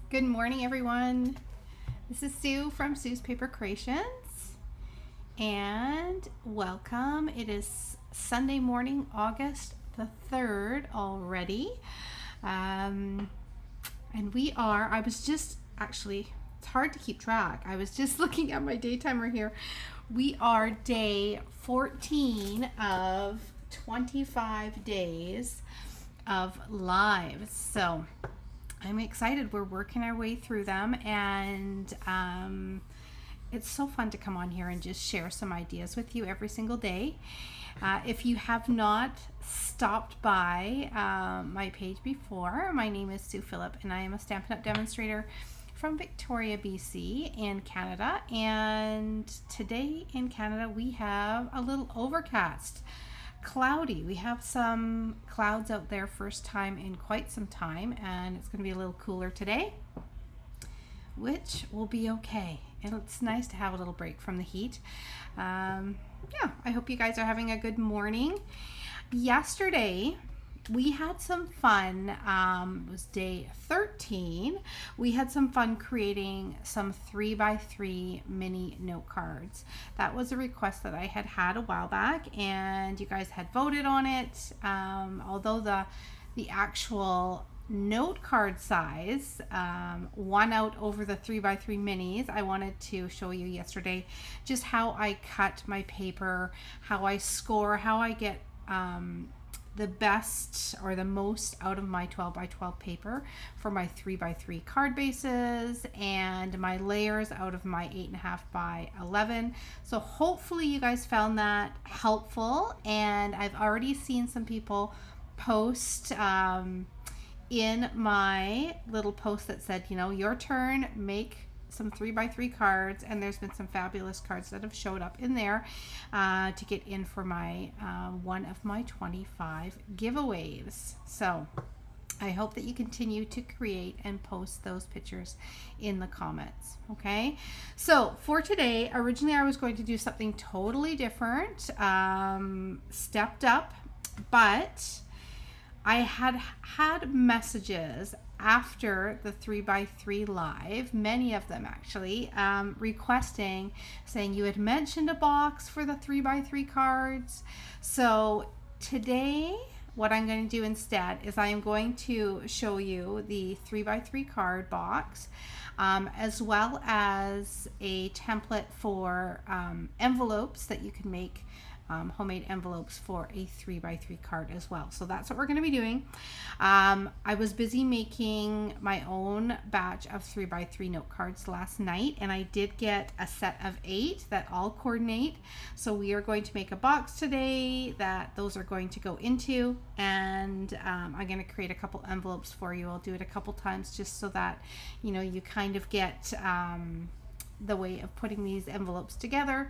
Good morning, everyone. This is Sue from Sue's Paper Creations, and welcome. It is Sunday morning, August the 3rd already. And I was just actually, it's hard to keep track. I was just looking at my day timer here. We are day 14 of 25 days of lives. So I'm excited. We're working our way through them, and it's so fun to come on here and just share some ideas with you every single day. If you have not stopped by my page before, my name is Sue Phillip, and I am a Stampin' Up! Demonstrator from Victoria, BC in Canada. And today in Canada we have a little overcast, cloudy. We have some clouds out there, first time in quite some time, and it's going to be a little cooler today, which will be okay. And it's nice to have a little break from the heat. Yeah, I hope you guys are having a good morning. Yesterday we had some fun. It was day 13. We had some fun creating some 3x3 mini note cards. That was a request that I had a while back, and you guys had voted on it. Although the actual note card size won out over the 3x3 minis, I wanted to show you yesterday just how I cut my paper, how I score, how I get the best or the most out of my 12x12 paper for my 3x3 card bases, and my layers out of my 8.5x11. So hopefully you guys found that helpful, and I've already seen some people post in my little post that said, your turn, make some 3x3 cards, and there's been some fabulous cards that have showed up in there to get in for my one of my 25 giveaways. So I hope that you continue to create and post those pictures in the comments. Okay, so for today, originally I was going to do something totally different, stepped up, but I had messages after the 3x3 live, many of them actually, requesting, saying you had mentioned a box for the 3x3 cards. So today, what I'm going to do instead is I am going to show you the 3x3 card box, as well as a template for envelopes that you can make. Homemade envelopes for a 3x3 card as well. So that's what we're going to be doing. I was busy making my own batch of 3x3 note cards last night, and I did get a set of 8 that all coordinate. So we are going to make a box today that those are going to go into, and I'm going to create a couple envelopes for you. I'll do it a couple times just so that you kind of get the way of putting these envelopes together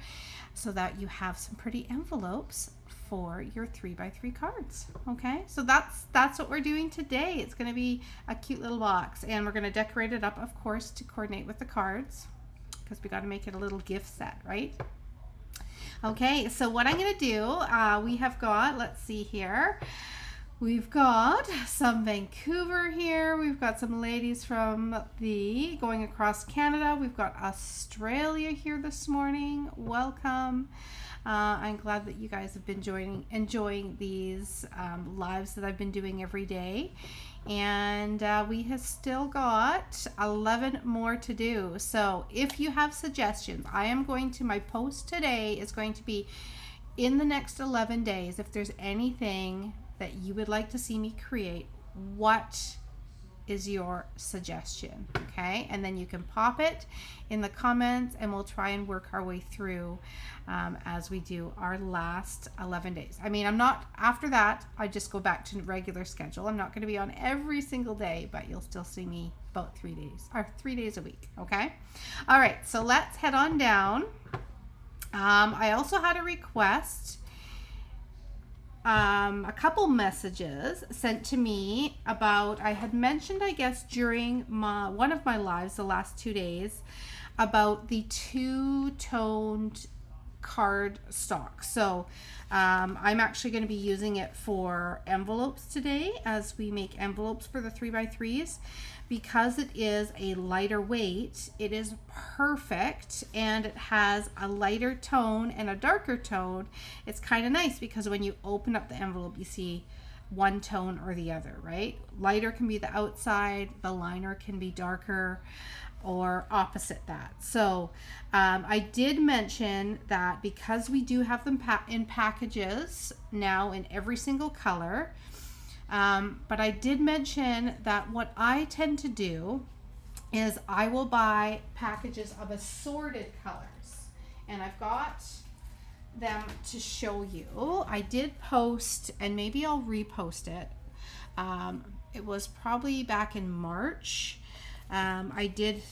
so that you have some pretty envelopes for your 3x3 cards. Okay, so that's what we're doing today. It's going to be a cute little box, and we're going to decorate it up, of course, to coordinate with the cards, because we got to make it a little gift set, right? Okay, so what I'm going to do, we have got, let's see here, we've got some Vancouver here. We've got some ladies from going across Canada. We've got Australia here this morning. Welcome. I'm glad that you guys have been enjoying these lives that I've been doing every day. And we have still got 11 more to do. So if you have suggestions, my post today is going to be in the next 11 days. If there's anything that you would like to see me create, what is your suggestion? Okay, and then you can pop it in the comments, and we'll try and work our way through as we do our last 11 days. I mean, after that I just go back to regular schedule. I'm not going to be on every single day, but you'll still see me about 3 days a week. Okay, all right, so let's head on down. I also had a request, a couple messages sent to me about, I had mentioned, I guess, during one of my lives the last 2 days, about the two-toned card stock. So I'm actually going to be using it for envelopes today as we make envelopes for the 3x3s. Because it is a lighter weight, it is perfect, and it has a lighter tone and a darker tone. It's kind of nice because when you open up the envelope, you see one tone or the other, right? Lighter can be the outside, the liner can be darker, or opposite that. So I did mention that because we do have them in packages now in every single color, but I did mention that what I tend to do is I will buy packages of assorted colors, and I've got them to show you. I did post, and maybe I'll repost it. It was probably back in March. I did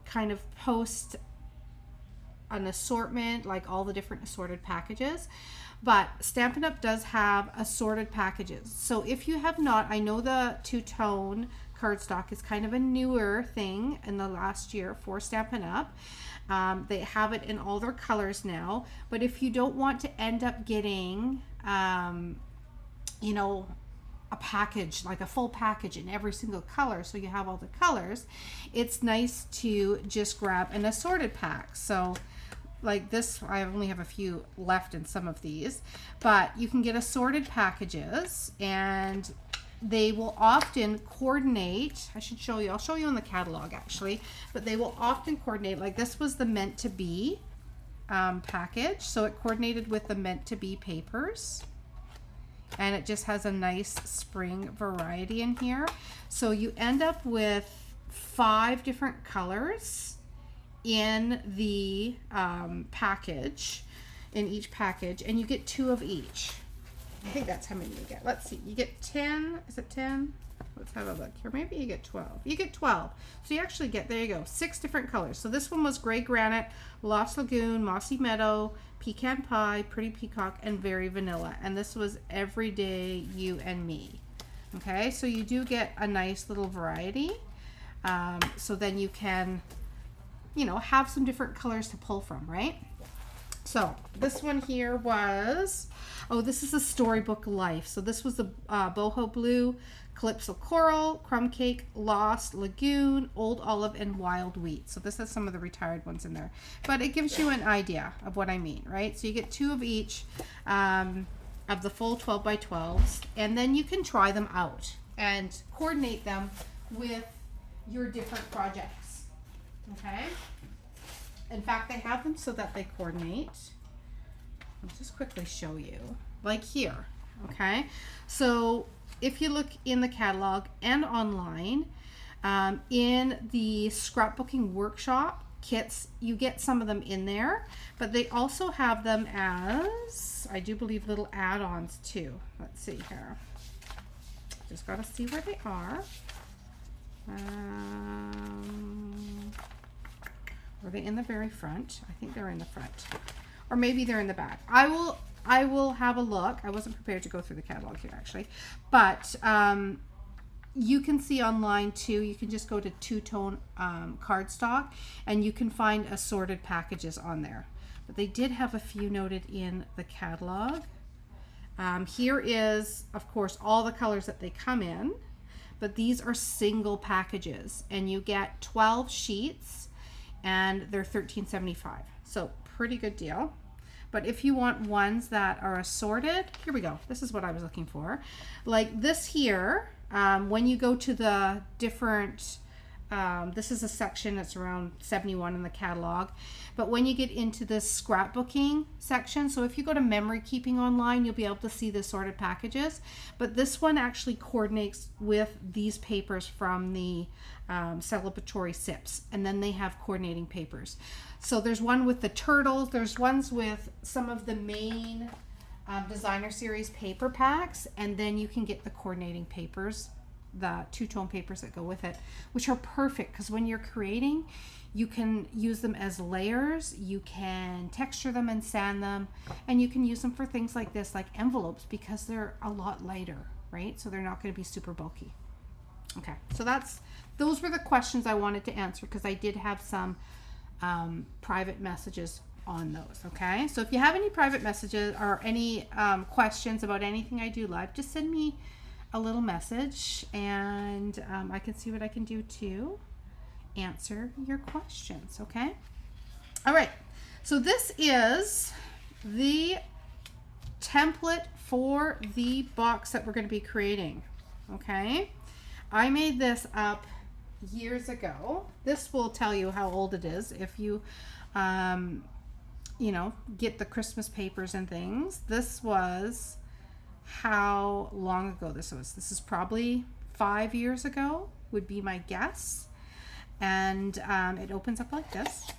kind of post an assortment, like all the different assorted packages. But Stampin' Up! Does have assorted packages. So if you have not, I know the two-tone cardstock is kind of a newer thing in the last year for Stampin' Up! They have it in all their colors now. But if you don't want to end up getting, you know, a package, like a full package in every single color, so you have all the colors, it's nice to just grab an assorted pack. So like this, I only have a few left in some of these, but you can get assorted packages, and they will often coordinate. I should show you, I'll show you in the catalog actually, but they will often coordinate. Like this was the Meant to Be package, so it coordinated with the Meant to Be papers, and it just has a nice spring variety in here. So you end up with 5 different colors in the package, in each package, and you get 2 of each. I think that's how many you get. Let's see, you get 10, is it 10? Let's have a look here. Maybe you get 12. You get 12. So you actually get, there you go, 6 different colors. So this one was Gray Granite, Lost Lagoon, Mossy Meadow, Pecan Pie, Pretty Peacock, and Very Vanilla. And this was Everyday You and Me. Okay, so you do get a nice little variety. So then you can, you know, have some different colors to pull from, right? So this one here was, oh, this is a Storybook Life. So this was the Boho Blue, Calypso Coral, Crumb Cake, Lost Lagoon, Old Olive, and Wild Wheat. So this has some of the retired ones in there, but it gives you an idea of what I mean, right? So you get 2 of each of the full 12 by 12s, and then you can try them out and coordinate them with your different projects. Okay. In fact, they have them so that they coordinate. I'll just quickly show you, like here. Okay. So if you look in the catalog and online, in the scrapbooking workshop kits, you get some of them in there, but they also have them as, I do believe, little add-ons too. Let's see here. Just got to see where they are. Are they in the very front? I think they're in the front, or maybe they're in the back. I will have a look. I wasn't prepared to go through the catalog here actually, but you can see online too. You can just go to two-tone cardstock, and you can find assorted packages on there. But they did have a few noted in the catalog. Here is, of course, all the colors that they come in, but these are single packages, and you get 12 sheets, and they're $13.75. So pretty good deal. But if you want ones that are assorted, here we go. This is what I was looking for. Like this here, when you go to the different, this is a section that's around 71 in the catalog. But when you get into this scrapbooking section, so if you go to memory keeping online, you'll be able to see the assorted packages. But this one actually coordinates with these papers from the celebratory SIPs, and then they have coordinating papers. So there's one with the turtles, there's ones with some of the main designer series paper packs, and then you can get the coordinating papers, the two-tone papers that go with it, which are perfect because when you're creating, you can use them as layers, you can texture them and sand them, and you can use them for things like this, like envelopes, because they're a lot lighter, right? So they're not going to be super bulky. Okay, so those were the questions I wanted to answer, because I did have some private messages on those. Okay, so if you have any private messages or any questions about anything I do live, just send me a little message, and I can see what I can do to answer your questions. Okay, all right, so this is the template for the box that we're going to be creating. Okay, I made this up years ago. This will tell you how old it is if you you know, get the Christmas papers and things. This was how long ago this was. This is probably 5 years ago, would be my guess. And it opens up like this.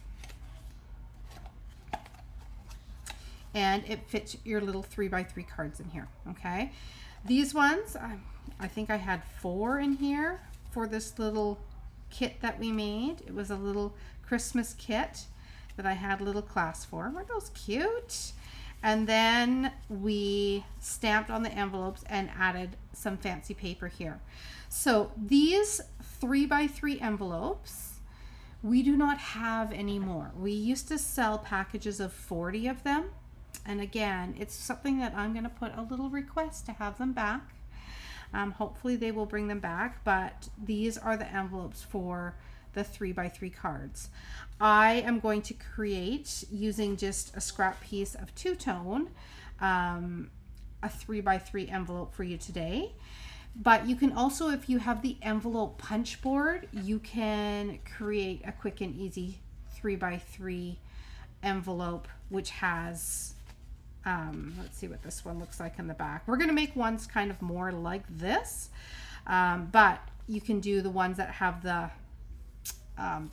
And it fits your little 3x3 cards in here, okay? These ones, I think I had 4 in here for this little kit that we made. It was a little Christmas kit that I had a little class for. Weren't those cute? And then we stamped on the envelopes and added some fancy paper here. So these 3x3 envelopes, we do not have anymore. We used to sell packages of 40 of them. And again, it's something that I'm going to put a little request to have them back. Hopefully they will bring them back, but these are the envelopes for the 3x3 cards. I am going to create, using just a scrap piece of two-tone, a 3x3 envelope for you today. But you can also, if you have the envelope punch board, you can create a quick and easy 3x3 envelope, which has, let's see what this one looks like in the back. We're going to make ones kind of more like this, but you can do the ones that have the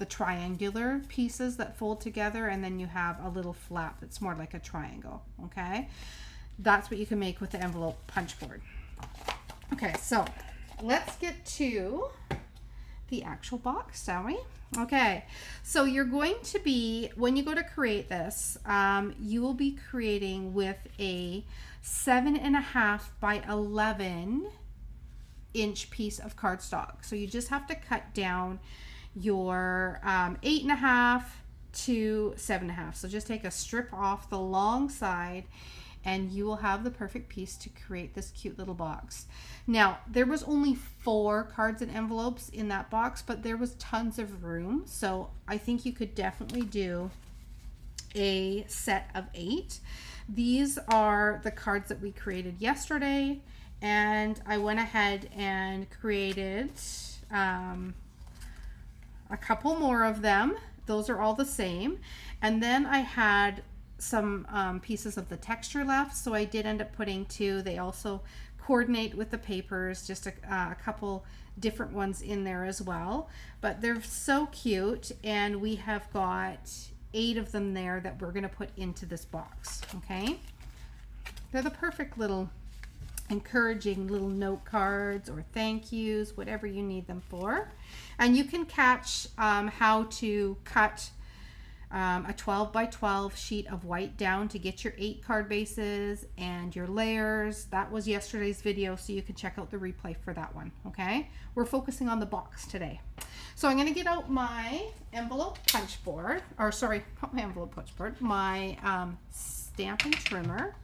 triangular pieces that fold together, and then you have a little flap that's more like a triangle. Okay, that's what you can make with the envelope punch board. Okay, so let's get to the actual box, shall we? Okay, so you're going to be, when you go to create this, you will be creating with a 7.5 by 11 inch piece of cardstock. So you just have to cut down your 8.5 to 7.5. So just take a strip off the long side and you will have the perfect piece to create this cute little box. Now, there was only 4 cards and envelopes in that box, but there was tons of room. So I think you could definitely do a set of 8. These are the cards that we created yesterday, and I went ahead and created a couple more of them. Those are all the same. And then I had some pieces of the texture left, so I did end up putting 2. They also coordinate with the papers, just a couple different ones in there as well. But they're so cute, and we have got 8 of them there that we're going to put into this box. Okay, they're the perfect little encouraging little note cards or thank yous, whatever you need them for. And you can catch how to cut a 12 by 12 sheet of white down to get your 8 card bases and your layers. That was yesterday's video, so you can check out the replay for that one. Okay, we're focusing on the box today. So I'm going to get out my envelope punch board, or sorry, not my envelope punch board, my Stampin' Trimmer.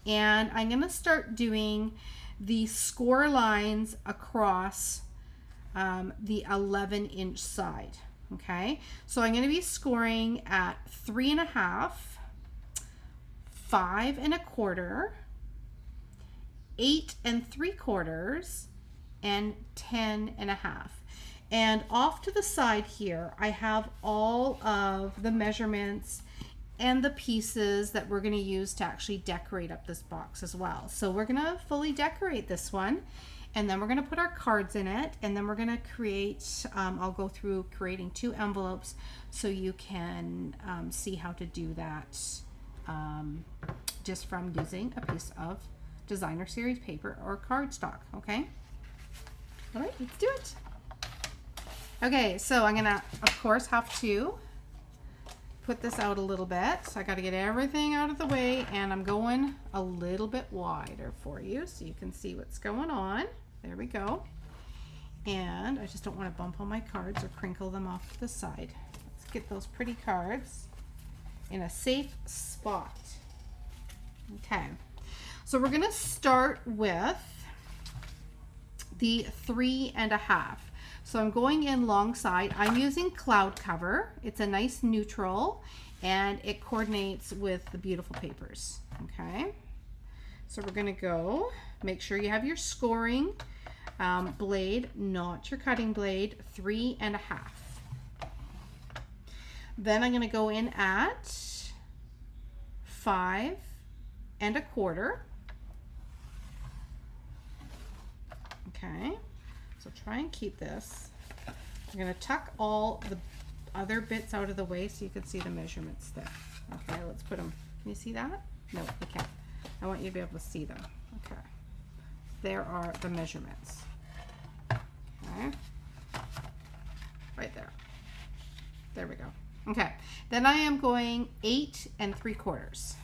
And I'm going to start doing the score lines across the 11-inch side. Okay, so I'm going to be scoring at 3.5, 5 1/4, 8 3/4, and 10 1/2. And off to the side here, I have all of the measurements and the pieces that we're going to use to actually decorate up this box as well. So we're going to fully decorate this one, and then we're going to put our cards in it, and then we're going to create, I'll go through creating 2 envelopes so you can see how to do that just from using a piece of designer series paper or cardstock. Okay, all right, let's do it. Okay, so I'm gonna of course have to put this out a little bit. So I got to get everything out of the way, and I'm going a little bit wider for you so you can see what's going on. There we go. And I just don't want to bump on my cards or crinkle them off to the side. Let's get those pretty cards in a safe spot. Okay, so we're gonna start with the 3.5. So I'm going in long side. I'm using Cloud Cover. It's a nice neutral and it coordinates with the beautiful papers. Okay, so we're gonna go, make sure you have your scoring blade, not your cutting blade, 3.5. Then I'm gonna go in at 5.25. Okay, so try and keep this. I'm gonna tuck all the other bits out of the way so you can see the measurements there. Okay, let's put them. Can you see that? No, you can't. I want you to be able to see them. Okay, there are the measurements. Okay, right there. There we go. Okay, then I am going 8.75.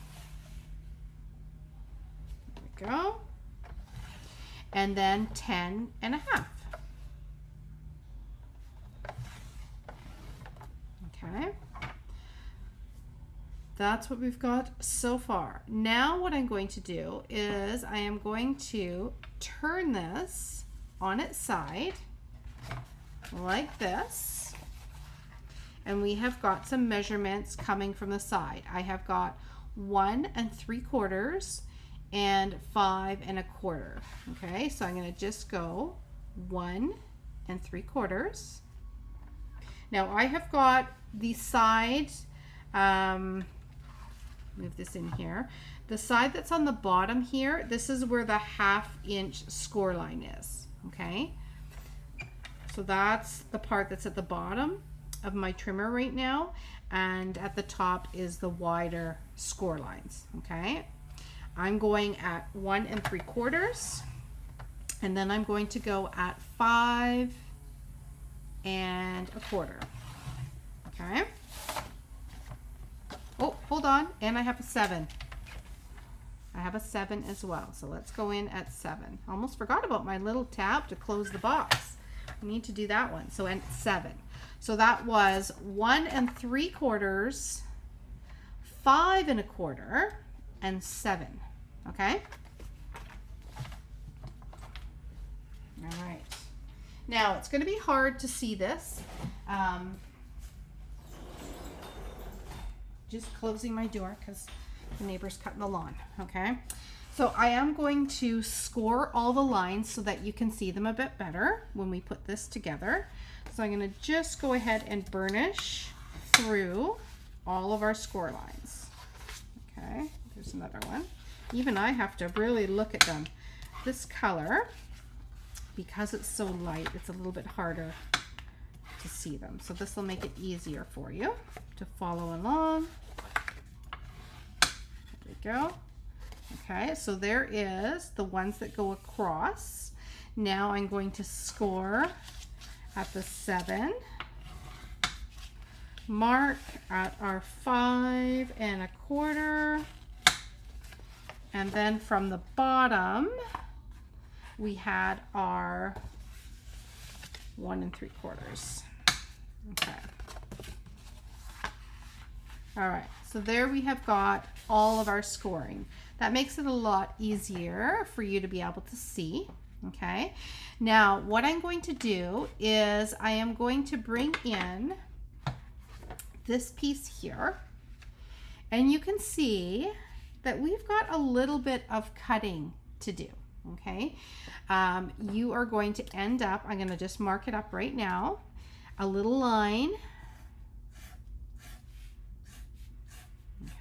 There we go. And then 10.5. Okay, that's what we've got so far. Now what I'm going to do is I am going to turn this on its side like this, and we have got some measurements coming from the side. I have got 1.75 and 5.25. Okay, so I'm going to just go 1.75. Now I have got the side, move this in here, the side that's on the bottom here, this is where the 1/2 inch score line is. Okay, so that's the part that's at the bottom of my trimmer right now, and at the top is the wider score lines. Okay, I'm going at 1.75, and then I'm going to go at 5.25. Okay. Oh, hold on, and I have a 7. I have a 7 as well. So let's go in at 7. Almost forgot about my little tab to close the box. We need to do that one. So at 7. So that was 1.75, 5.25, and 7. Okay. All right. Now it's going to be hard to see this. Just closing my door because the neighbor's cutting the lawn. Okay. So I am going to score all the lines so that you can see them a bit better when we put this together. So I'm going to just go ahead and burnish through all of our score lines. Okay. There's another one. Even I have to really look at them. This color, because it's so light, it's a little bit harder to see them. So this will make it easier for you to follow along. There we go. Okay, so there is the ones that go across. Now I'm going to score at the 7 mark, at our 5.25, and then from the bottom we had our 1.75. Okay. All right, so there we have got all of our scoring. That makes it a lot easier for you to be able to see. Okay, now what I'm going to do is I am going to bring in this piece here, and you can see that we've got a little bit of cutting to do. Okay, you are going to end up, I'm going to just mark it up right now, a little line.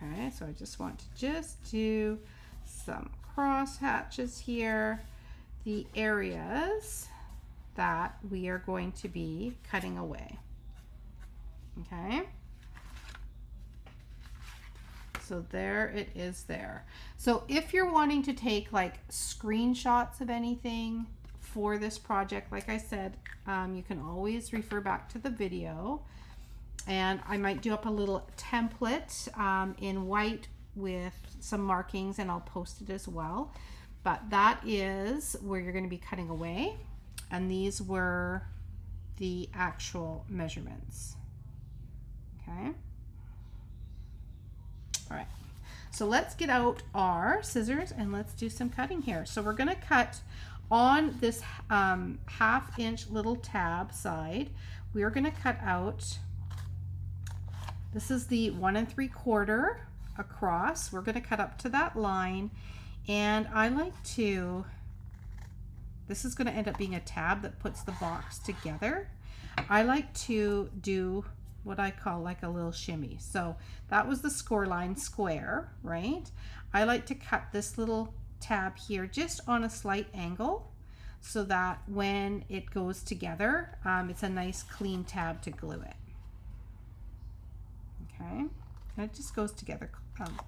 Okay, so I just want to just do some cross hatches here, the areas that we are going to be cutting away. Okay, so there it is there. So if you're wanting to take like screenshots of anything for this project, like I said, you can always refer back to the video, and I might do up a little template in white with some markings, and I'll post it as well. But that is where you're going to be cutting away, and these were the actual measurements. Okay. All right, so let's get out our scissors and let's do some cutting here. So we're gonna cut on this 1/2 inch little tab side. We are gonna cut out, this is the 1 3/4 across. We're gonna cut up to that line, and I like to, this is gonna end up being a tab that puts the box together. I like to do what I call like a little shimmy. So that was the score line square, right? I like to cut this little tab here just on a slight angle so that when it goes together, it's a nice clean tab to glue it. Okay, and it just goes together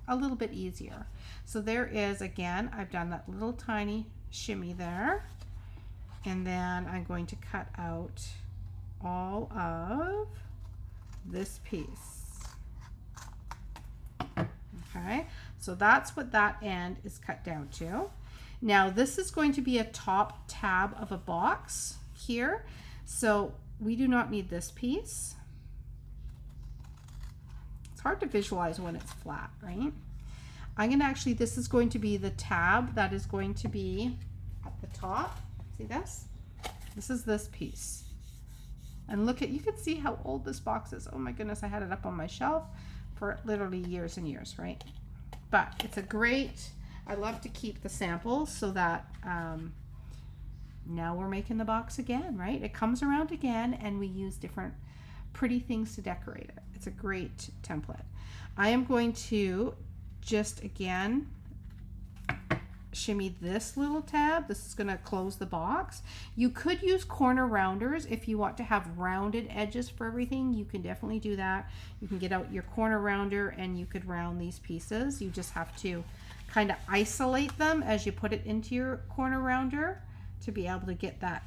a little bit easier. So there is, again, I've done that little tiny shimmy there, and then I'm going to cut out all of this piece. Okay, so that's what that end is cut down to. Now this is going to be a top tab of a box here, so we do not need this piece. It's hard to visualize when it's flat, right? I'm gonna actually, this is going to be the tab that is going to be at the top. See this? This is this piece. And look at, you can see how old this box is. Oh my goodness, I had it up on my shelf for literally years and years, right? But it's a great, I love to keep the samples so that now we're making the box again, right? It comes around again and we use different pretty things to decorate it. It's a great template. I am going to just again shimmy this little tab. This is going to close the box. You could use corner rounders if you want to have rounded edges for everything. You can definitely do that. You can get out your corner rounder and you could round these pieces. You just have to kind of isolate them as you put it into your corner rounder to be able to get that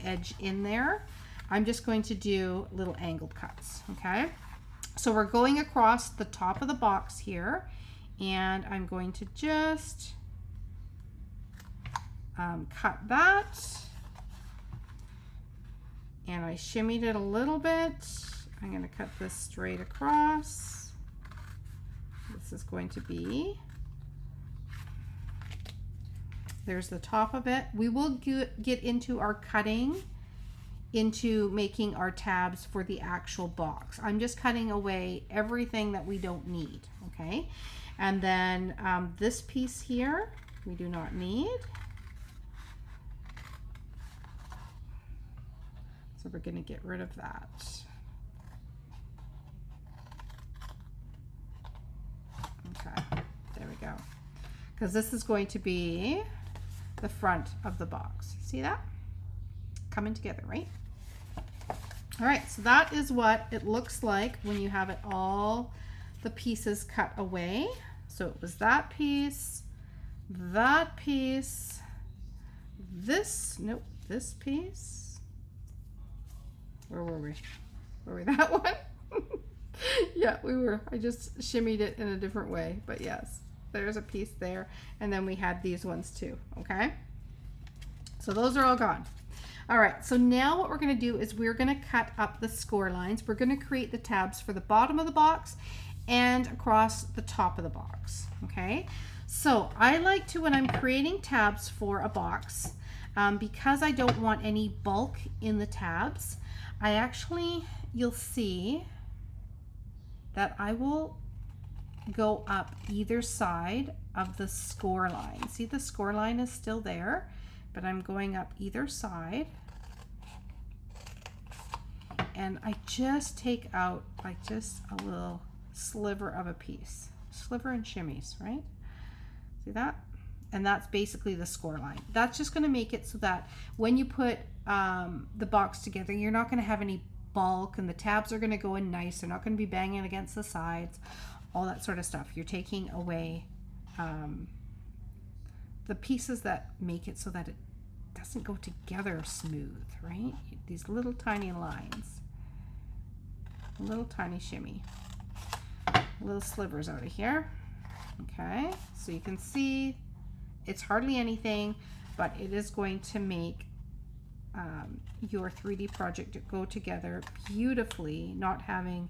edge in there. I'm just going to do little angled cuts, okay? So we're going across the top of the box here, and I'm going to just cut that, and I shimmied it a little bit. I'm going to cut this straight across. This is going to be, there's the top of it. We will get into our cutting, into making our tabs for the actual box. I'm just cutting away everything that we don't need, okay? And then this piece here, we do not need. So we're gonna get rid of that. Okay, there we go. Because this is going to be the front of the box. See that? Coming together, right? All right, so that is what it looks like when you have it all the pieces cut away. So it was that piece, this, nope, this piece. Where were we? Were we that one? Yeah, we were. I just shimmied it in a different way, but yes, there's a piece there. And then we had these ones too, okay? So those are all gone. All right, so now what we're gonna do is we're gonna cut up the score lines. We're gonna create the tabs for the bottom of the box and across the top of the box, okay? So I like to, when I'm creating tabs for a box, because I don't want any bulk in the tabs, I actually, you'll see that I will go up either side of the score line. See, the score line is still there, but I'm going up either side, and I just take out like just a little sliver of a piece, sliver and shimmies, right? See that? And that's basically the score line. That's just going to make it so that when you put the box together, you're not going to have any bulk, and the tabs are going to go in nice. They're not going to be banging against the sides, all that sort of stuff. You're taking away the pieces that make it so that it doesn't go together smooth, right? These little tiny lines, a little tiny shimmy, little slivers out of here. Okay, so you can see it's hardly anything, but it is going to make your 3D project go together beautifully, not having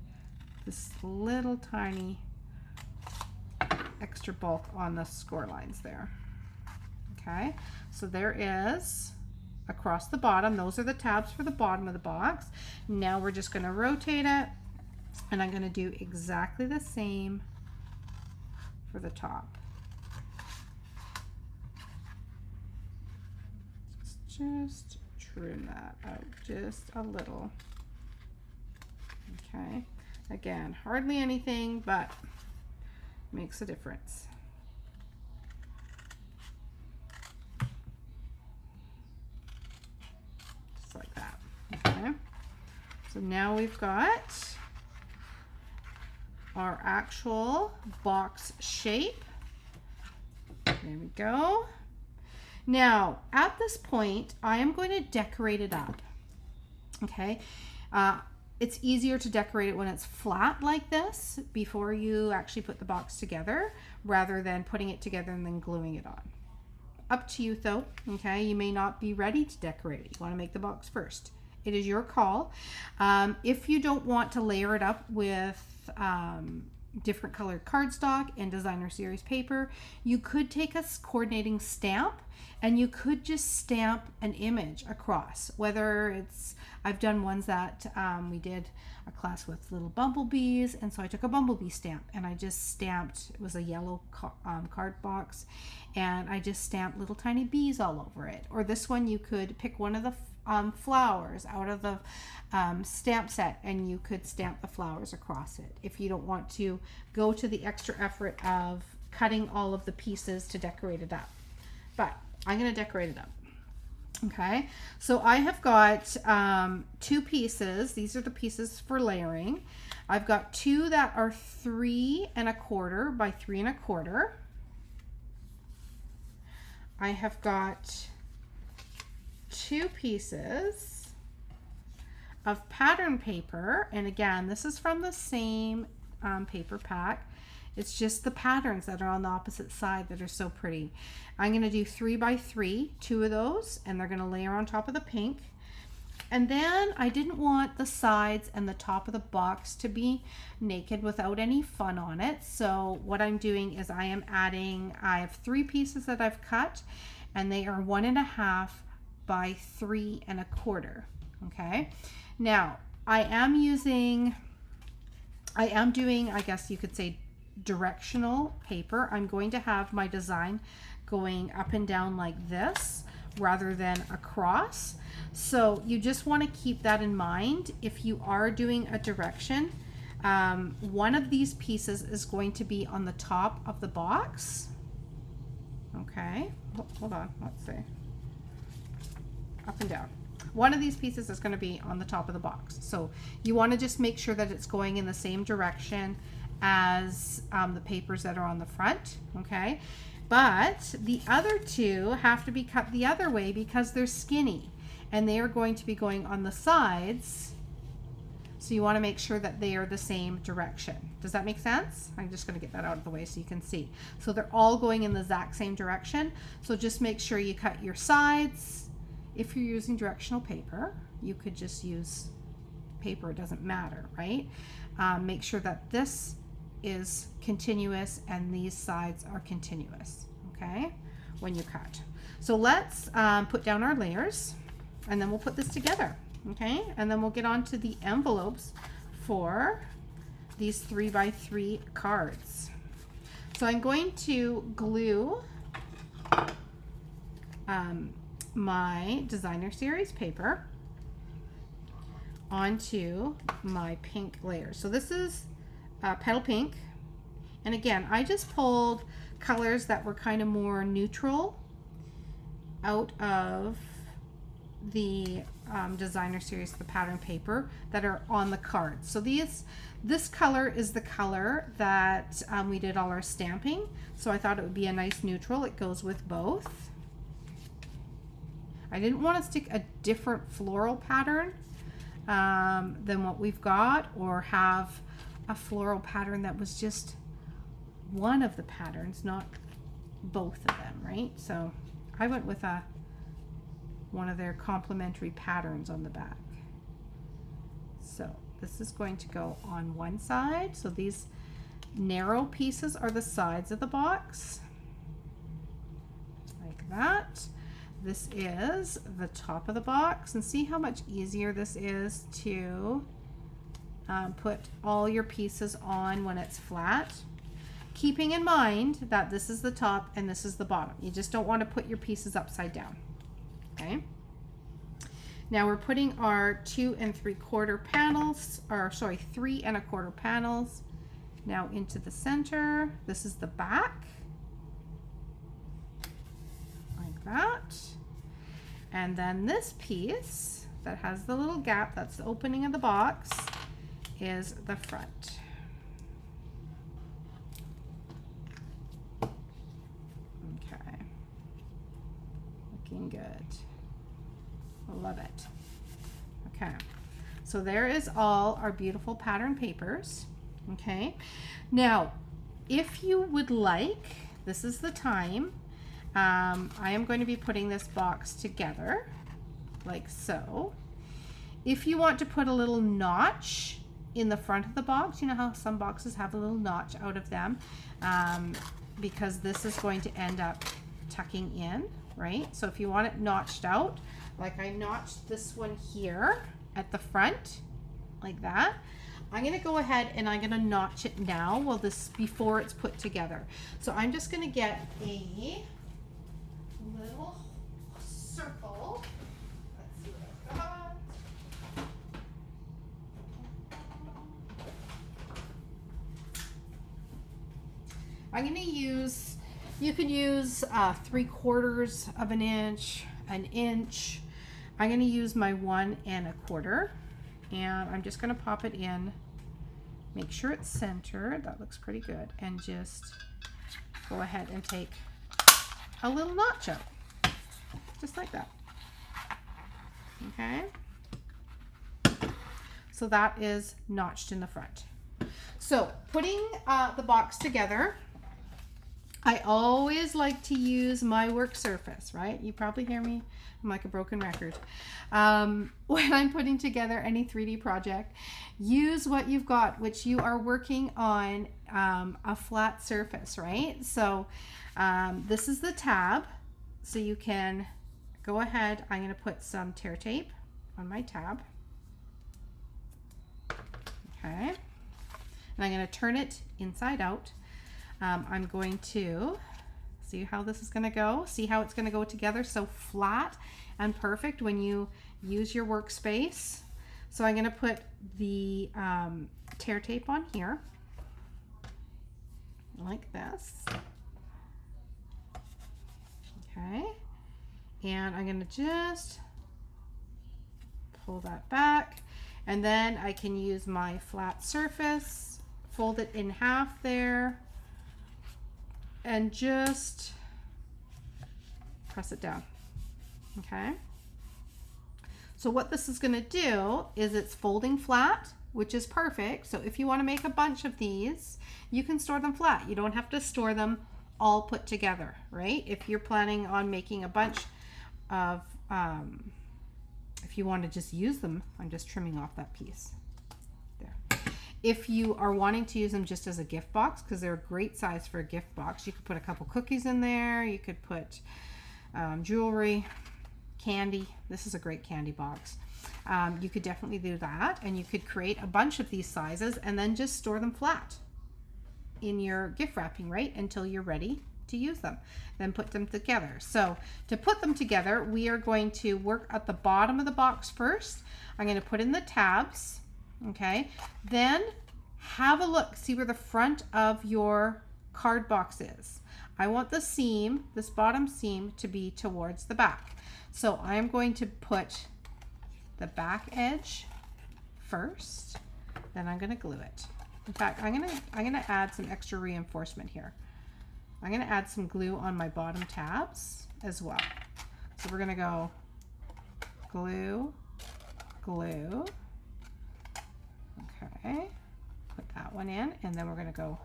this little tiny extra bulk on the score lines there. Okay, so there is across the bottom. Those are the tabs for the bottom of the box. Now we're just going to rotate it, and I'm going to do exactly the same for the top. Just trim that out just a little. Okay, again, hardly anything, but makes a difference. Just like that. Okay, so now we've got our actual box shape. There we go. Now, at this point, I am going to decorate it up. Okay, it's easier to decorate it when it's flat like this before you actually put the box together, rather than putting it together and then gluing it on. Up to you though. Okay, you may not be ready to decorate it. You want to make the box first. It is your call. If you don't want to layer it up with different colored cardstock and designer series paper, you could take a coordinating stamp and you could just stamp an image across. Whether it's, I've done ones that we did a class with little bumblebees, and so I took a bumblebee stamp and I just stamped, it was a yellow card box, and I just stamped little tiny bees all over it. Or this one, you could pick one of the flowers out of the stamp set and you could stamp the flowers across it if you don't want to go to the extra effort of cutting all of the pieces to decorate it up. But I'm going to decorate it up. Okay, so I have got 2 pieces. These are the pieces for layering. I've got 2 that are 3 1/4 by 3 1/4. I have got 2 pieces of pattern paper, and again, this is from the same paper pack. It's just the patterns that are on the opposite side that are so pretty. I'm going to do 3 by 3, 2 of those, and they're going to layer on top of the pink. And then I didn't want the sides and the top of the box to be naked without any fun on it. So what I'm doing is I have 3 pieces that I've cut, and they are 1 1/2 by 3 1/4. Okay, now I am doing, I guess you could say, directional paper. I'm going to have my design going up and down like this rather than across. So you just want to keep that in mind if you are doing a direction. One of these pieces is going to be on the top of the box. Okay, hold on, let's see. Up and down. One of these pieces is going to be on the top of the box. So you want to just make sure that it's going in the same direction as the papers that are on the front. Okay, but the other 2 have to be cut the other way because they're skinny and they are going to be going on the sides. So you want to make sure that they are the same direction. Does that make sense? I'm just going to get that out of the way so you can see. So they're all going in the exact same direction. So just make sure you cut your sides. If you're using directional paper, you could just use paper, it doesn't matter, right? Make sure that this is continuous and these sides are continuous, okay, when you cut. So let's put down our layers and then we'll put this together, okay? And then we'll get on to the envelopes for these 3 by 3 cards. So I'm going to glue my designer series paper onto my pink layer. So this is petal pink, and again, I just pulled colors that were kind of more neutral out of the designer series, the pattern paper that are on the cards. So this color is the color that we did all our stamping, so I thought it would be a nice neutral. It goes with both. I didn't want to stick a different floral pattern than what we've got, or have a floral pattern that was just one of the patterns, not both of them, right? So I went with one of their complementary patterns on the back. So this is going to go on one side. So these narrow pieces are the sides of the box, like that. This is the top of the box, and see how much easier this is to put all your pieces on when it's flat. Keeping in mind that this is the top and this is the bottom. You just don't want to put your pieces upside down. Okay. Now we're putting our 2 3/4 panels, or sorry, 3 1/4 panels now into the center. This is the back, like that. And then this piece that has the little gap, that's the opening of the box, is the front. Okay, looking good. Love it. Okay, so there is all our beautiful pattern papers. Okay, now if you would like, this is the time. I am going to be putting this box together like so. If you want to put a little notch in the front of the box, you know how some boxes have a little notch out of them, because this is going to end up tucking in, right? So if you want it notched out, like I notched this one here at the front, like that, I'm going to go ahead and I'm going to notch it now, well, this before it's put together. So I'm just going to get a little circle. Let's see what I've got. I'm going to use, you could use 3/4 of an inch, an inch. I'm going to use my 1 1/4, and I'm just going to pop it in, make sure it's centered, that looks pretty good, and just go ahead and take a little notch out, just like that. Okay, so that is notched in the front. So putting the box together, I always like to use my work surface, right? You probably hear me, I'm like a broken record. When I'm putting together any 3D project, use what you've got, which you are working on a flat surface, right? So this is the tab, so you can go ahead. I'm going to put some tear tape on my tab. Okay, and I'm going to turn it inside out. I'm going to see how this is going to go. See how it's going to go together, so flat and perfect when you use your workspace. So I'm going to put the tear tape on here like this. Okay, and I'm going to just pull that back, and then I can use my flat surface, fold it in half there, and just press it down. Okay, so what this is going to do is it's folding flat, which is perfect. So if you want to make a bunch of these, you can store them flat. You don't have to store them all put together, right? If you're planning on making a bunch of, if you want to just use them, I'm just trimming off that piece there. If you are wanting to use them just as a gift box, because they're a great size for a gift box, you could put a couple cookies in there, you could put jewelry, candy. This is a great candy box. You could definitely do that, and you could create a bunch of these sizes and then just store them flat in your gift wrapping, right, until you're ready to use them. Then put them together. So to put them together, we are going to work at the bottom of the box first. I'm going to put in the tabs. Okay, then have a look, see where the front of your card box is. I want the seam, this bottom seam, to be towards the back. So I'm going to put the back edge first, then I'm going to glue it. In fact, I'm gonna add some extra reinforcement here. I'm gonna add some glue on my bottom tabs as well. So we're gonna go glue, glue. Okay, put that one in, and then we're gonna go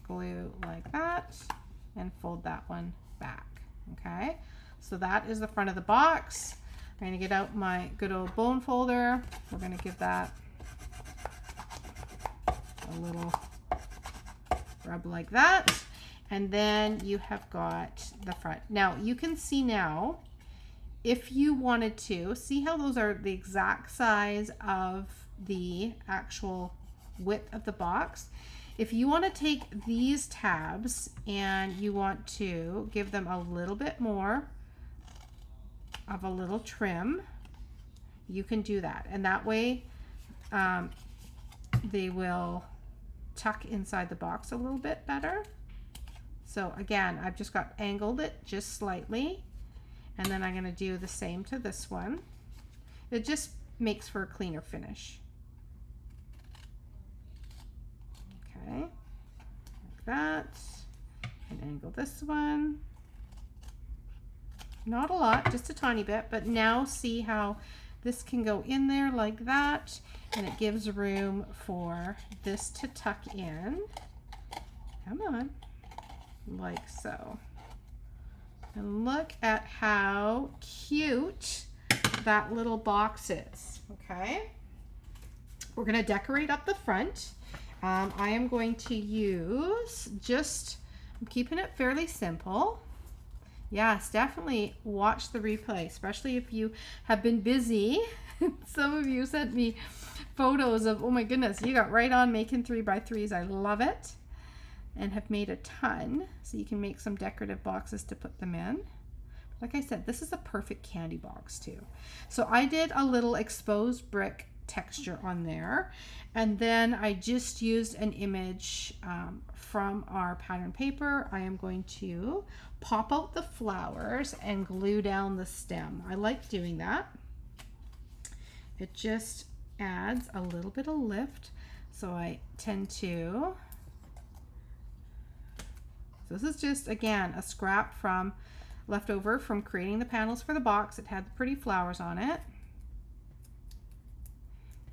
glue like that and fold that one back. Okay, so that is the front of the box. I'm gonna get out my good old bone folder. We're gonna give that a little rub like that. And then you have got the front. Now you can see now, if you wanted to, see how those are the exact size of the actual width of the box. If you want to take these tabs and you want to give them a little bit more of a little trim, you can do that. And that way they will tuck inside the box a little bit better. So again, I've just got angled it just slightly, and then I'm going to do the same to this one. It just makes for a cleaner finish. Okay, like that, and angle this one. Not a lot, just a tiny bit, but now see how this can go in there like that, and it gives room for this to tuck in. Come on, like so. And look at how cute that little box is, okay? We're gonna decorate up the front. I am going to use I'm keeping it fairly simple. Yes, definitely watch the replay, especially if you have been busy. Some of you sent me photos of, oh my goodness, you got right on making 3x3s. I love it. And have made a ton, so you can make some decorative boxes to put them in. Like I said, this is a perfect candy box too. So I did a little exposed brick texture on there, and then I just used an image from our pattern paper. I am going to pop out the flowers and glue down the stem. I like doing that. It just adds a little bit of lift, so I tend to. So this is just, again, a scrap from leftover from creating the panels for the box. It had the pretty flowers on it.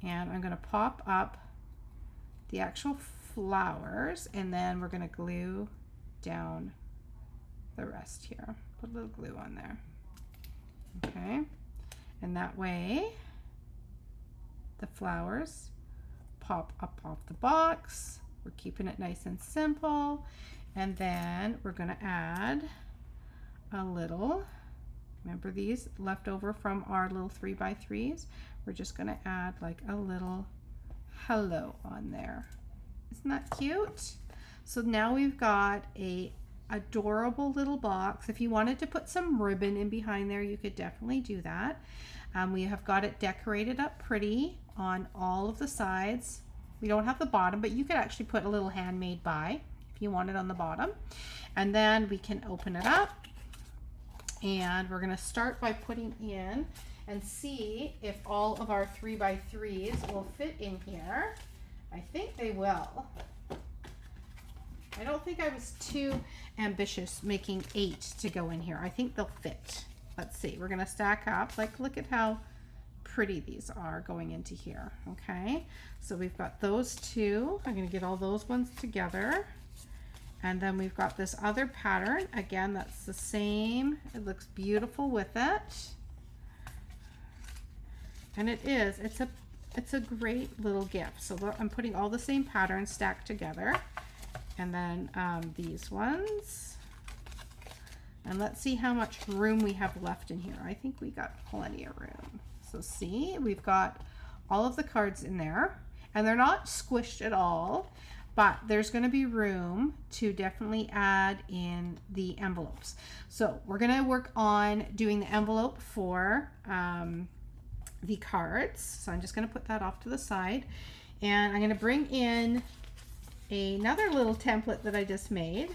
And I'm going to pop up the actual flowers, and then we're going to glue down the rest here. Put a little glue on there. Okay. And that way the flowers pop up off the box. We're keeping it nice and simple. And then we're going to add a little, remember these left over from our little 3x3s? We're just going to add like a little hello on there. Isn't that cute? So now we've got a adorable little box. If you wanted to put some ribbon in behind there, you could definitely do that. We have got it decorated up pretty on all of the sides. We don't have the bottom, but you could actually put a little handmade by if you want it on the bottom. And then we can open it up, and we're going to start by putting in and see if all of our 3x3s will fit in here. I think they will. I don't think I was too ambitious making 8 to go in here. I think they'll fit. Let's see. We're going to stack up. Like, look at how pretty these are going into here. Okay, so we've got those two. I'm going to get all those ones together. And then we've got this other pattern. Again, that's the same. It looks beautiful with it. And it's a great little gift. So look, I'm putting all the same patterns stacked together. And then these ones. And let's see how much room we have left in here. I think we got plenty of room. So see, we've got all of the cards in there. And they're not squished at all. But there's going to be room to definitely add in the envelopes. So we're going to work on doing the envelope for the cards. So I'm just going to put that off to the side. And I'm going to bring in another little template that I just made.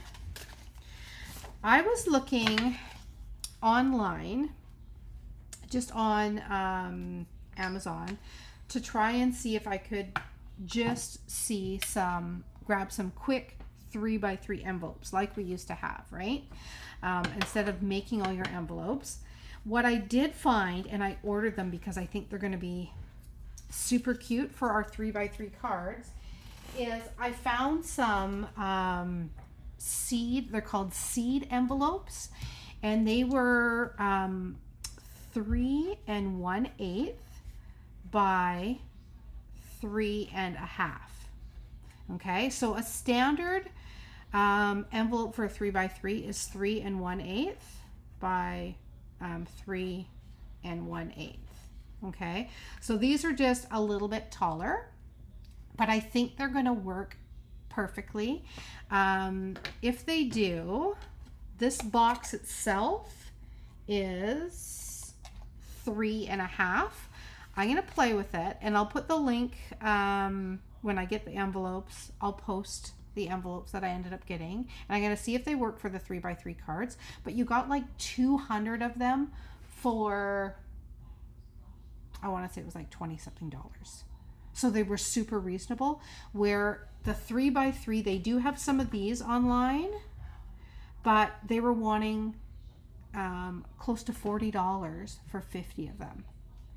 I was looking online, just on Amazon, to try and see if I could just grab some quick 3x3 envelopes like we used to have, right? Instead of making all your envelopes. What I did find, and I ordered them because I think they're going to be super cute for our 3x3 cards, is I found some they're called seed envelopes, and they were 3 1/8 by 3 1/2. Okay, so a standard Envelope for a 3x3 is 3 1/8 by 3 1/8. Okay, so these are just a little bit taller, but I think they're going to work perfectly. If they do, this box itself is 3 1/2. I'm going to play with it, and I'll put the link when I get the envelopes. I'll post the envelopes that I ended up getting, and I'm going to see if they work for the 3x3 cards. But you got like 200 of them for, I want to say it was like 20 something dollars. So they were super reasonable. Where the 3x3, they do have some of these online, but they were wanting close to $40 for 50 of them.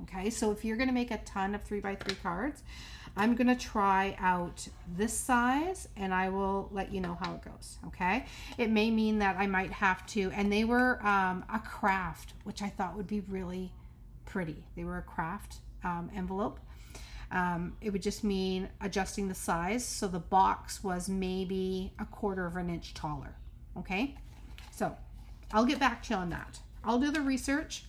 Okay, so if you're going to make a ton of 3x3 cards, I'm going to try out this size, and I will let you know how it goes. Okay, it may mean that I might have to, and they were a craft, which I thought would be really pretty. They were a craft envelope. It would just mean adjusting the size, so the box was maybe 1/4 of an inch taller. Okay, so I'll get back to you on that. I'll do the research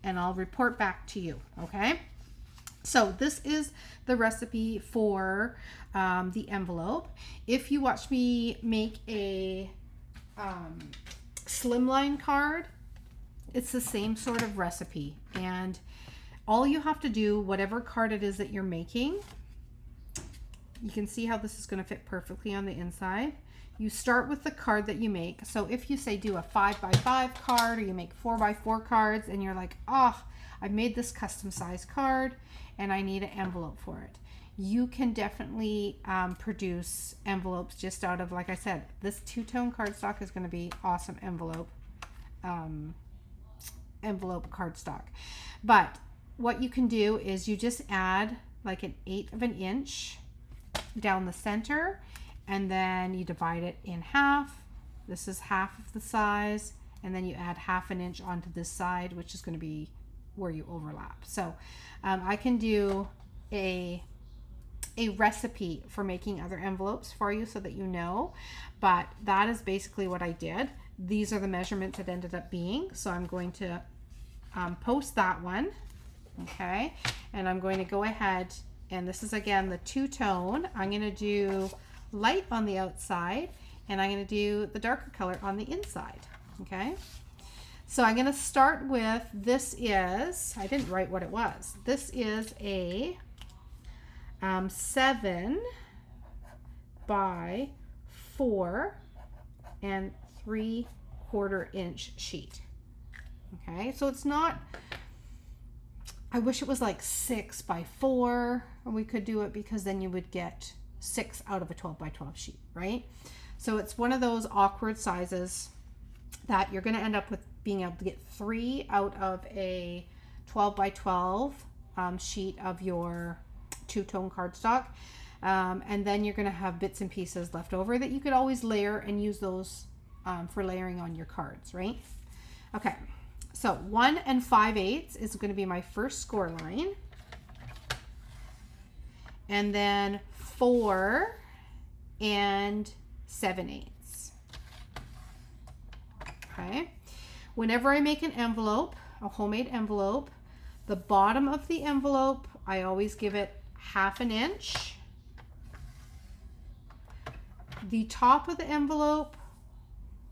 and I'll report back to you. Okay, so this is the recipe for the envelope. If you watch me make a slimline card, it's the same sort of recipe, and all you have to do, whatever card it is that you're making, you can see how this is going to fit perfectly on the inside. You start with the card that you make. So if you say do a 5x5 card, or you make 4x4 cards, and you're like, oh, I've made this custom size card and I need an envelope for it, you can definitely produce envelopes just out of, like I said, this two-tone cardstock is going to be awesome envelope cardstock. But what you can do is you just add like 1/8 of an inch down the center, and then you divide it in half. This is half of the size, and then you add 1/2 an inch onto this side, which is going to be where you overlap. So I can do a recipe for making other envelopes for you so that you know, but that is basically what I did. These are the measurements it ended up being, so I'm going to post that one. Okay, and I'm going to go ahead, and this is again the two-tone. I'm going to do light on the outside, and I'm going to do the darker color on the inside. Okay, so I'm going to start with, this is, I didn't write what it was. This is a 7 by 4 3/4 inch sheet. Okay, so it's not, I wish it was like 6 by 4, and we could do it, because then you would get 6 out of a 12 by 12 sheet, right? So it's one of those awkward sizes that you're going to end up with being able to get 3 out of a 12 by 12 sheet of your two-tone cardstock. And then you're going to have bits and pieces left over that you could always layer and use those for layering on your cards, right? Okay, so 1 5/8 is going to be my first score line. And then 4 7/8. Okay, whenever I make an envelope, a homemade envelope, the bottom of the envelope, I always give it 1/2 an inch. The top of the envelope,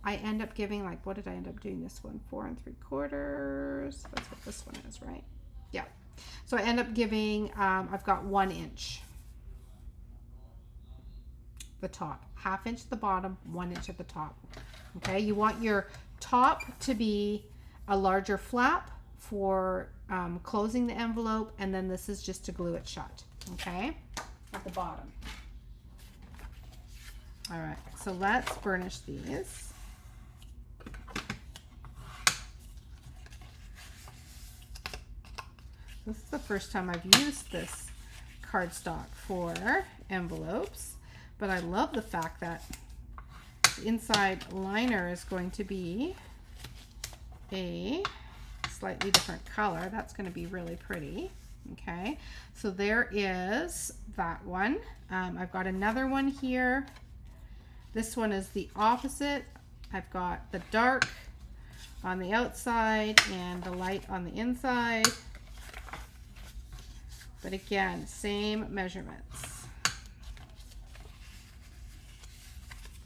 I end up giving, like, what did I end up doing this one? 4 3/4. That's what this one is, right? Yeah. So I end up giving, I've got 1 inch. The top, 1/2 inch at the bottom, 1 inch at the top. Okay, you want your top to be a larger flap for closing the envelope, and then this is just to glue it shut. Okay, at the bottom. All right, so let's burnish these. This is the first time I've used this cardstock for envelopes, but I love the fact that the inside liner is going to be a slightly different color. That's going to be really pretty. Okay, so there is that one. I've got another one here This one is the opposite. I've got the dark on the outside and the light on the inside. But again, same measurements.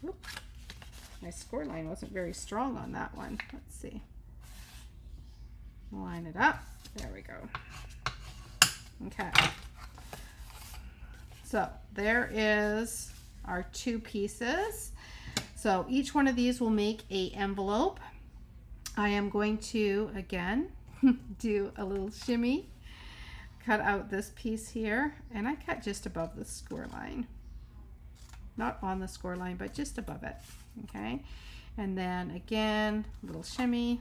Oop. My score line wasn't very strong on that one. Let's see. Line it up. There we go. Okay. So there is our two pieces. So each one of these will make an envelope. I am going to, again, do a little shimmy, cut out this piece here, and I cut just above the score line. Not on the score line, but just above it, okay? And then again, a little shimmy,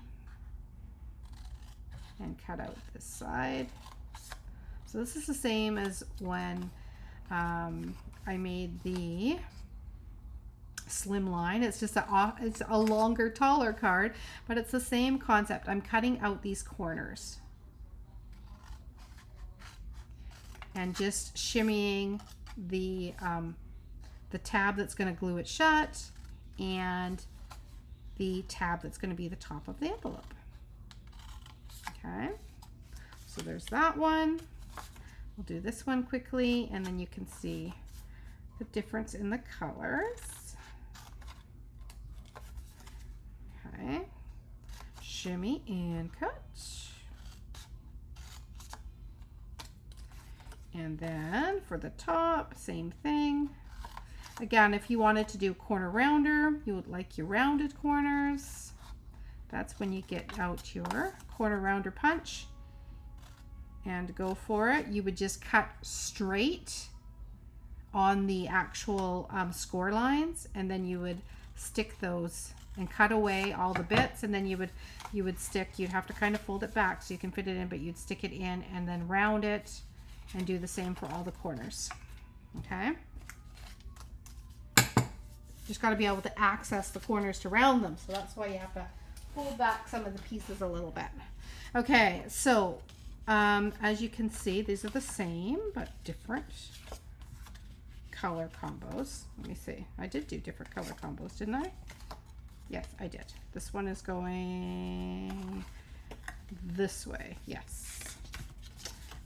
and cut out this side. So this is the same as when I made the slim line. It's just it's a longer, taller card, but it's the same concept. I'm cutting out these corners and just shimmying the tab that's going to glue it shut and the tab that's going to be the top of the envelope. Okay, so there's that one. We'll do this one quickly, and then you can see the difference in the colors. Okay, shimmy and cut. And then for the top, same thing. Again, if you wanted to do corner rounder, you would like your rounded corners. That's when you get out your corner rounder punch and go for it. You would just cut straight on the actual score lines, and then you would stick those and cut away all the bits, and then you would stick, you'd have to kind of fold it back so you can fit it in, but you'd stick it in and then round it and do the same for all the corners. Okay, just got to be able to access the corners to round them, so that's why you have to pull back some of the pieces a little bit. Okay, so as you can see, these are the same but different color combos. Let me see, I did do different color combos, didn't I? Yes, I did. This one is going this way. Yes.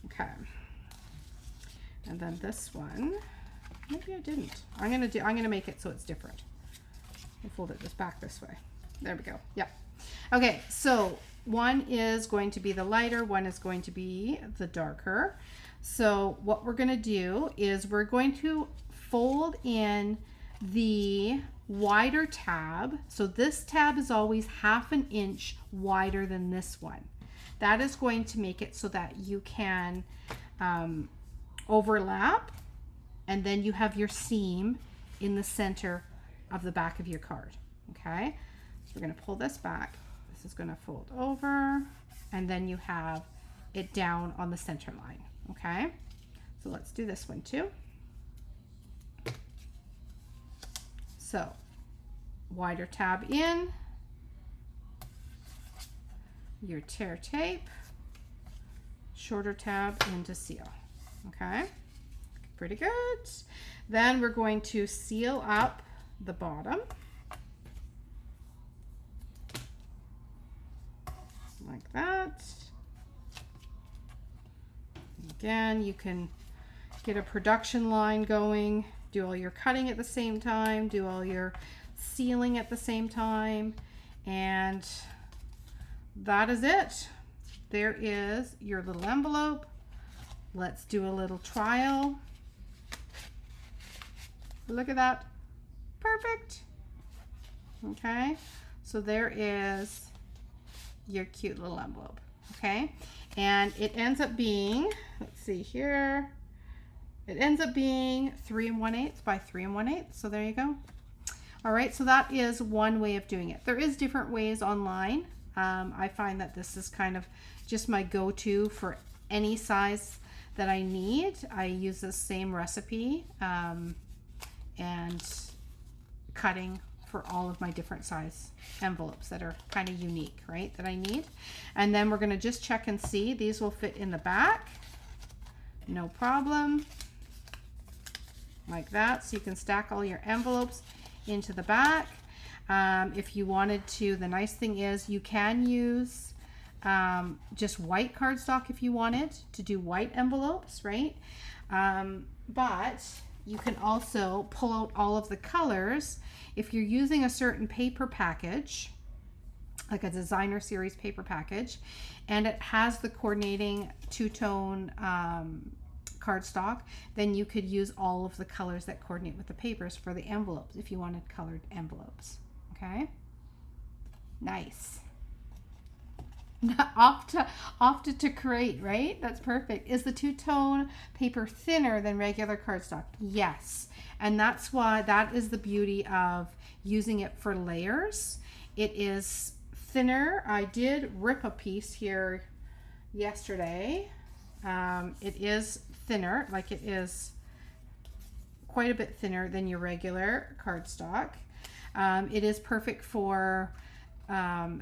Okay. And then this one, maybe I didn't. I'm gonna make it so it's different. I'll fold it just back this way. There we go. Yep. Okay, so one is going to be the lighter, one is going to be the darker. So what we're gonna do is we're going to fold in the wider tab. So this tab is always 1/2 inch wider than this one. That is going to make it so that you can overlap, and then you have your seam in the center of the back of your card. Okay, so we're going to pull this back. This is going to fold over, and then you have it down on the center line. Okay, so let's do this one too. So wider tab in, your tear tape, shorter tab into seal. Okay, pretty good. Then we're going to seal up the bottom like that. Again, you can get a production line going, do all your cutting at the same time, do all your sealing at the same time, and that is it. There is your little envelope. Let's do a little trial. Look at that. Perfect. Okay, so there is your cute little envelope. Okay, and it ends up being, let's see here, it ends up being 3 1/8 by 3 1/8. So there you go. All right, so that is one way of doing it. There is different ways online. I find that this is kind of just my go-to for any size that I need. I use the same recipe and cutting for all of my different size envelopes that are kind of unique, right, that I need. And then we're going to just check and see. These will fit in the back, no problem, like that. So you can stack all your envelopes into the back. If you wanted to, the nice thing is you can use just white cardstock if you wanted to do white envelopes, right? But you can also pull out all of the colors if you're using a certain paper package, like a designer series paper package, and it has the coordinating two-tone cardstock, then you could use all of the colors that coordinate with the papers for the envelopes if you wanted colored envelopes. Okay, nice. off to create, right? That's perfect. Is the two-tone paper thinner than regular cardstock? Yes, and that's why that is the beauty of using it for layers. It is thinner. I did rip a piece here yesterday. It is thinner, like it is quite a bit thinner than your regular cardstock. It is perfect for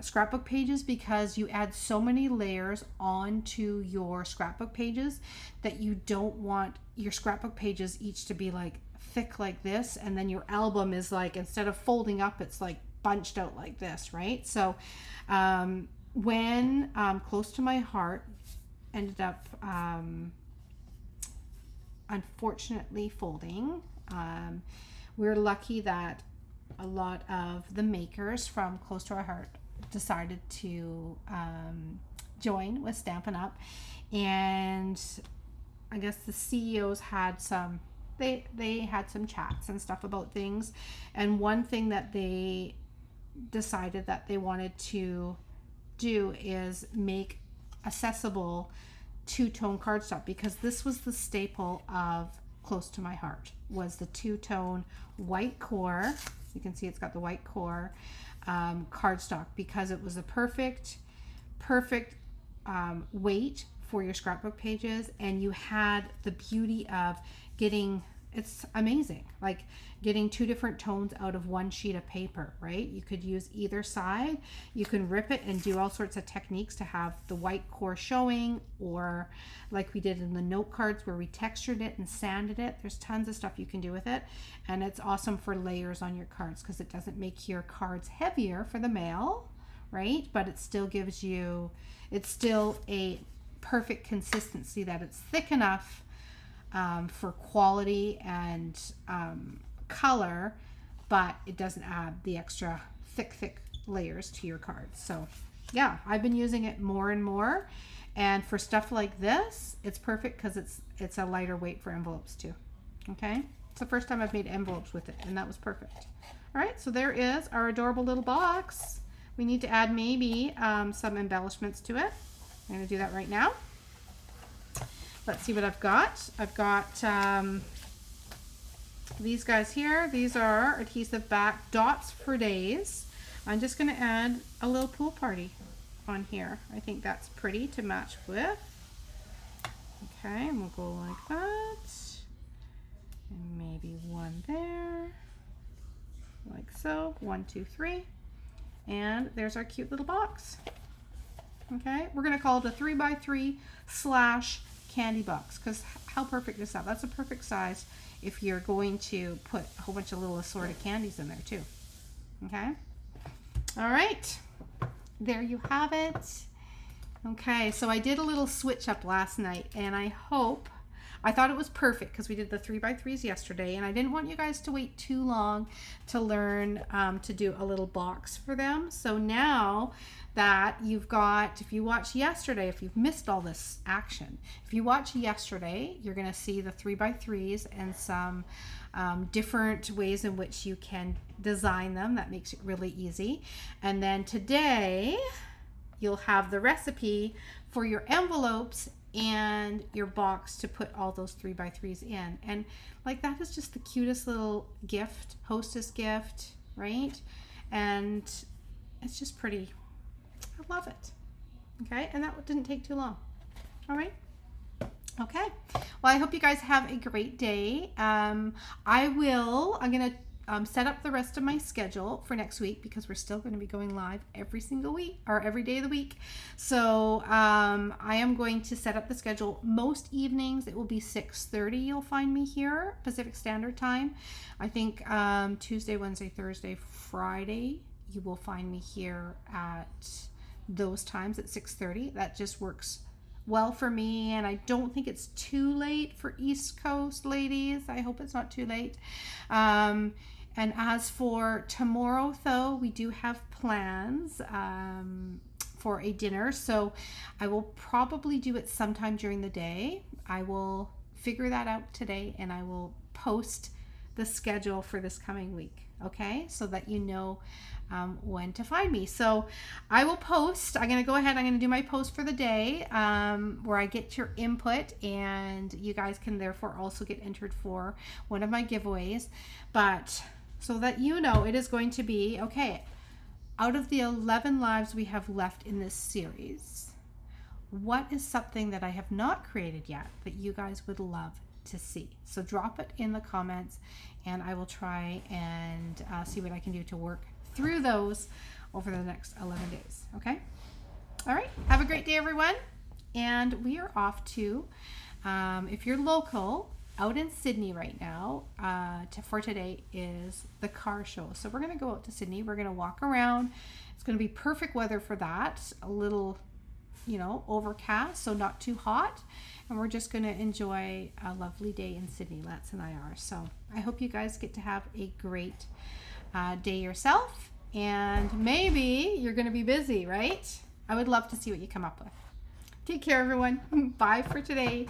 scrapbook pages because you add so many layers onto your scrapbook pages that you don't want your scrapbook pages each to be like thick like this, and then your album is like, instead of folding up, it's like bunched out like this, right? So when Close to My Heart ended up unfortunately folding, we're lucky that a lot of the makers from Close to Our Heart decided to join with Stampin' Up, and I guess the CEOs had some they had some chats and stuff about things, and one thing that they decided that they wanted to do is make accessible two-tone cardstock, because this was the staple of Close to My Heart, was the two-tone white core. You can see it's got the white core cardstock, because it was a perfect weight for your scrapbook pages, and you had the beauty of getting, it's amazing, like getting two different tones out of one sheet of paper, right? You could use either side. You can rip it and do all sorts of techniques to have the white core showing, or like we did in the note cards where we textured it and sanded it. There's tons of stuff you can do with it, and it's awesome for layers on your cards because it doesn't make your cards heavier for the mail, right? But it still gives you, it's still a perfect consistency that it's thick enough for quality and color, but it doesn't add the extra thick layers to your cards. So yeah, I've been using it more and more, and for stuff like this it's perfect because it's a lighter weight for envelopes too. Okay, it's the first time I've made envelopes with it, and that was perfect. All right, so there is our adorable little box. We need to add maybe some embellishments to it. I'm going to do that right now. Let's see what I've got. I've got these guys here. These are adhesive back dots for days. I'm just going to add a little pool party on here. I think that's pretty to match with. Okay, and we'll go like that. And maybe one there. Like so. 1, 2, 3. And there's our cute little box. Okay, we're going to call it a 3x3 / candy box, because how perfect is that? That's a perfect size if you're going to put a whole bunch of little assorted candies in there too. Okay, all right, there you have it. Okay, so I did a little switch up last night, and I thought it was perfect because we did the 3x3s yesterday, and I didn't want you guys to wait too long to learn to do a little box for them. So now that you've got, if you watched yesterday, if you've missed all this action, if you watch yesterday, you're going to see the 3x3s and some different ways in which you can design them. That makes it really easy. And then today you'll have the recipe for your envelopes and your box to put all those 3x3s in. And like, that is just the cutest little gift, hostess gift, right? And it's just pretty. I love it. Okay, and that didn't take too long. All right. Okay, well, I hope you guys have a great day. I'm gonna set up the rest of my schedule for next week, because we're still going to be going live every single week, or every day of the week. So I am going to set up the schedule. Most evenings it will be 6:30. You'll find me here, Pacific Standard Time. I think Tuesday, Wednesday, Thursday, Friday, you will find me here at those times at 6:30. That just works well for me, and I don't think it's too late for East Coast ladies. I hope it's not too late. And as for tomorrow, though, we do have plans for a dinner, so I will probably do it sometime during the day. I will figure that out today, and I will post the schedule for this coming week, okay, so that you know when to find me. So I will post. I'm going to go ahead. I'm going to do my post for the day where I get your input, and you guys can therefore also get entered for one of my giveaways. But so that you know, it is going to be, okay, out of the 11 lives we have left in this series, what is something that I have not created yet that you guys would love to see? So drop it in the comments, and I will try and see what I can do to work through those over the next 11 days. Okay. All right. Have a great day, everyone. And we are off to, if you're local, out in Sydney right now, for today is the car show. So we're going to go out to Sydney. We're going to walk around. It's going to be perfect weather for that. A little, overcast, so not too hot. And we're just going to enjoy a lovely day in Sydney. Lance and I are. So I hope you guys get to have a great day yourself, and maybe you're going to be busy, right? I would love to see what you come up with. Take care, everyone. Bye for today.